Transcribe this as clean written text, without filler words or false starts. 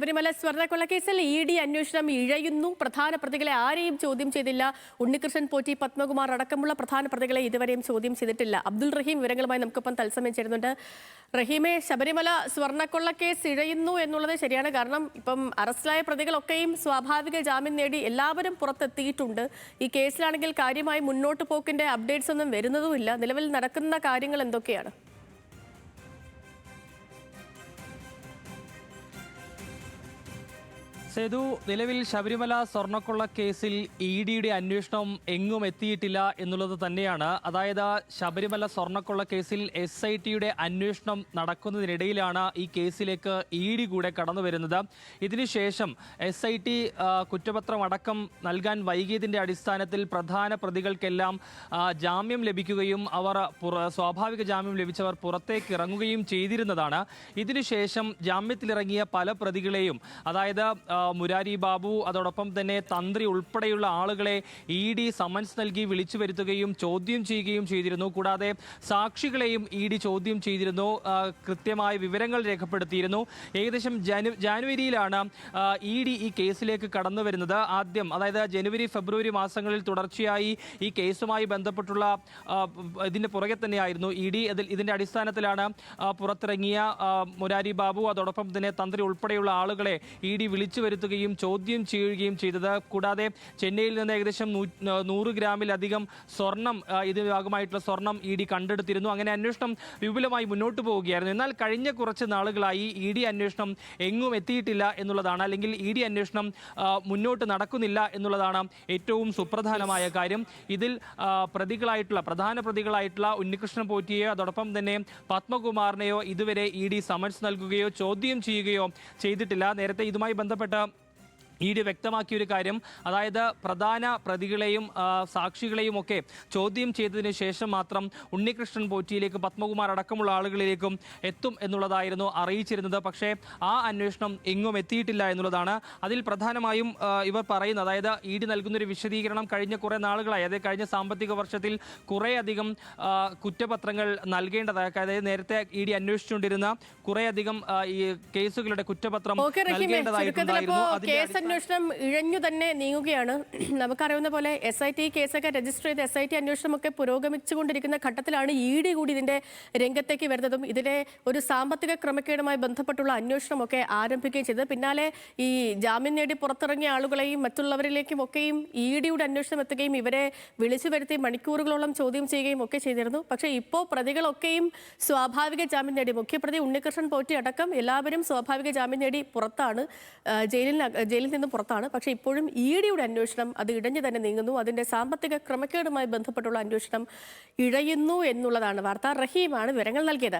Sabarimala സ്വർണ്ണക്കൊള്ളക്കേസിൽ ED. അന്വേഷണം ഇഴയുന്നു. പ്രധാന പ്രതികളെ ആരെയും ചോദ്യം ചെയ്തില്ല. ഉണ്ണികൃഷ്ണൻ പോറ്റി, പത്മകുമാർ അടക്കമുള്ള പ്രധാന പ്രതികളെ ഇതുവരെയും ചോദ്യം ചെയ്തിട്ടില്ല. അബ്ദുൾ റഹീം വിവരങ്ങളുമായി നമുക്കൊപ്പം തത്സമയം ചേരുന്നുണ്ട്. റഹീമെ, ശബരിമല സ്വർണ്ണക്കൊള്ളക്കേസ് ഇഴയുന്നു എന്നുള്ളത് ശരിയാണ്. കാരണം ഇപ്പം അറസ്റ്റിലായ പ്രതികളൊക്കെയും സ്വാഭാവിക ജാമ്യം നേടി എല്ലാവരും പുറത്തെത്തിയിട്ടുണ്ട്. ഈ കേസിലാണെങ്കിൽ കാര്യമായി മുന്നോട്ട് പോക്കിന്റെ അപ്ഡേറ്റ്സ് ഒന്നും വരുന്നതുമില്ല. നിലവിൽ നടക്കുന്ന കാര്യങ്ങൾ എന്തൊക്കെയാണ്? സേതു, നിലവിൽ ശബരിമല സ്വർണ്ണക്കൊള്ള കേസിൽ ഇ.ഡിയുടെ അന്വേഷണം എങ്ങും എത്തിയിട്ടില്ല എന്നുള്ളത് തന്നെയാണ്. അതായത് ശബരിമല സ്വർണ്ണക്കൊള്ള കേസിൽ SITയുടെ അന്വേഷണം നടക്കുന്നതിനിടയിലാണ് ഈ കേസിലേക്ക് ഇ.ഡി കൂടെ കടന്നു വരുന്നത്. ഇതിനുശേഷം SIT കുറ്റപത്രം അടക്കം നൽകാൻ വൈകിയതിന്റെ അടിസ്ഥാനത്തിൽ പ്രധാന പ്രതികൾക്കെല്ലാം ജാമ്യം ലഭിക്കുകയും അവർ സ്വാഭാവിക ജാമ്യം ലഭിച്ചവർ പുറത്തേക്ക് ഇറങ്ങുകയും ചെയ്തിരുന്നതാണ്. ഇതിനുശേഷം ജാമ്യത്തിലിറങ്ങിയ പല പ്രതികളെയും, അതായത് മുരാരി ബാബു, അതോടൊപ്പം തന്നെ തന്ത്രി ഉൾപ്പെടെയുള്ള ആളുകളെ ഇ.ഡി സമൻസ് നൽകി വിളിച്ചു വരുത്തുകയും ചോദ്യം ചെയ്യുകയും ചെയ്തിരുന്നു. കൂടാതെ സാക്ഷികളെയും ഇ.ഡി ചോദ്യം ചെയ്തിരുന്നു, കൃത്യമായ വിവരങ്ങൾ രേഖപ്പെടുത്തിയിരുന്നു. ഏകദേശം ജനുവരിയിലാണ് ഇ.ഡി ഈ കേസിലേക്ക് കടന്നു വരുന്നത്. ആദ്യം, അതായത് ജനുവരി ഫെബ്രുവരി മാസങ്ങളിൽ തുടർച്ചയായി ഈ കേസുമായി ബന്ധപ്പെട്ടുള്ള ഇതിന്റെ പുറകെ തന്നെയായിരുന്നു ഇ.ഡി. ഇതിന്റെ അടിസ്ഥാനത്തിലാണ് പുറത്തിറങ്ങിയ മുരാരി ബാബു, അതോടൊപ്പം തന്നെ തന്ത്രി ഉൾപ്പെടെയുള്ള ആളുകളെ ഇ.ഡി വിളിച്ചു വരുത്തുകയും ചോദ്യം ചെയ്യുകയും ചെയ്തത്. കൂടാതെ ചെന്നൈയിൽ നിന്ന് ഏകദേശം 100 ഗ്രാമിലധികം സ്വർണം, ഇതിന് ഭാഗമായിട്ടുള്ള സ്വർണം ഇ.ഡി കണ്ടെടുത്തിരുന്നു. അങ്ങനെ അന്വേഷണം വിപുലമായി മുന്നോട്ട് പോവുകയായിരുന്നു. എന്നാൽ കഴിഞ്ഞ കുറച്ച് നാളുകളായി ഇ.ഡി അന്വേഷണം എങ്ങും എത്തിയിട്ടില്ല എന്നുള്ളതാണ്, അല്ലെങ്കിൽ ഇ.ഡി അന്വേഷണം മുന്നോട്ട് നടക്കുന്നില്ല എന്നുള്ളതാണ് ഏറ്റവും സുപ്രധാനമായ കാര്യം. ഇതിൽ പ്രധാന പ്രതികളായിട്ടുള്ള ഉണ്ണികൃഷ്ണൻ പോറ്റിയെയോ അതോടൊപ്പം തന്നെ പത്മകുമാറിനെയോ ഇതുവരെ ഇ.ഡി സമൻസ് നൽകുകയോ ചോദ്യം ചെയ്യുകയോ ചെയ്തിട്ടില്ല. നേരത്തെ ഇതുമായി ബന്ധപ്പെട്ട ഇ.ഡി വ്യക്തമാക്കിയ ഒരു കാര്യം, അതായത് പ്രധാന പ്രതികളെയും സാക്ഷികളെയും ഒക്കെ ചോദ്യം ചെയ്തതിന് ശേഷം മാത്രം ഉണ്ണികൃഷ്ണൻ പോറ്റിയിലേക്ക്, പത്മകുമാർ അടക്കമുള്ള ആളുകളിലേക്കും എത്തും എന്നുള്ളതായിരുന്നു അറിയിച്ചിരുന്നത്. പക്ഷേ ആ അന്വേഷണം എങ്ങും എത്തിയിട്ടില്ല എന്നുള്ളതാണ്. അതിൽ പ്രധാനമായും ഇവർ പറയുന്നത്, അതായത് ഇ.ഡി നൽകുന്നൊരു വിശദീകരണം, കഴിഞ്ഞ കുറേ നാളുകളായി, അതായത് കഴിഞ്ഞ സാമ്പത്തിക വർഷത്തിൽ കുറേയധികം കുറ്റപത്രങ്ങൾ നൽകേണ്ടതായി, അതായത് നേരത്തെ ഇ.ഡി അന്വേഷിച്ചുകൊണ്ടിരുന്ന കുറേയധികം ഈ കേസുകളുടെ കുറ്റപത്രം നൽകേണ്ടതായിട്ടുണ്ടായിരുന്നു. അന്വേഷണം ഇഴഞ്ഞു തന്നെ നീങ്ങുകയാണ്. നമുക്കറിയുന്ന പോലെ SIT കേസൊക്കെ രജിസ്റ്റർ ചെയ്ത് SIT അന്വേഷണമൊക്കെ പുരോഗമിച്ചുകൊണ്ടിരിക്കുന്ന ഘട്ടത്തിലാണ് ഇ.ഡി കൂടി ഇതിന്റെ രംഗത്തേക്ക് വരുന്നതും ഇതിലെ ഒരു സാമ്പത്തിക ക്രമക്കേടുമായി ബന്ധപ്പെട്ടുള്ള അന്വേഷണമൊക്കെ ആരംഭിക്കുകയും ചെയ്തത്. പിന്നാലെ ഈ ജാമ്യം നേടി പുറത്തിറങ്ങിയ ആളുകളെയും മറ്റുള്ളവരിലേക്കും ഒക്കെയും ഇ.ഡിയുടെ അന്വേഷണം എത്തുകയും ഇവരെ വിളിച്ചു വരുത്തി മണിക്കൂറുകളോളം ചോദ്യം ചെയ്യുകയും ഒക്കെ ചെയ്തിരുന്നു. പക്ഷേ ഇപ്പോൾ പ്രതികളൊക്കെയും സ്വാഭാവിക ജാമ്യം നേടി. മുഖ്യപ്രതി ഉണ്ണികൃഷ്ണൻ പോറ്റി അടക്കം എല്ലാവരും സ്വാഭാവിക ജാമ്യം നേടി പുറത്താണ്, ജയിലിൽ നിന്ന് പുറത്താണ്. പക്ഷേ ഇപ്പോഴും ഇ.ഡിയുടെ അന്വേഷണം അത് ഇടഞ്ഞു തന്നെ നീങ്ങുന്നു. അതിന്റെ സാമ്പത്തിക ക്രമക്കേടുമായി ബന്ധപ്പെട്ടുള്ള അന്വേഷണം ഇഴയുന്നു എന്നുള്ളതാണ് വാർത്ത. റഹീമാണ് വിവരങ്ങൾ നൽകിയത്.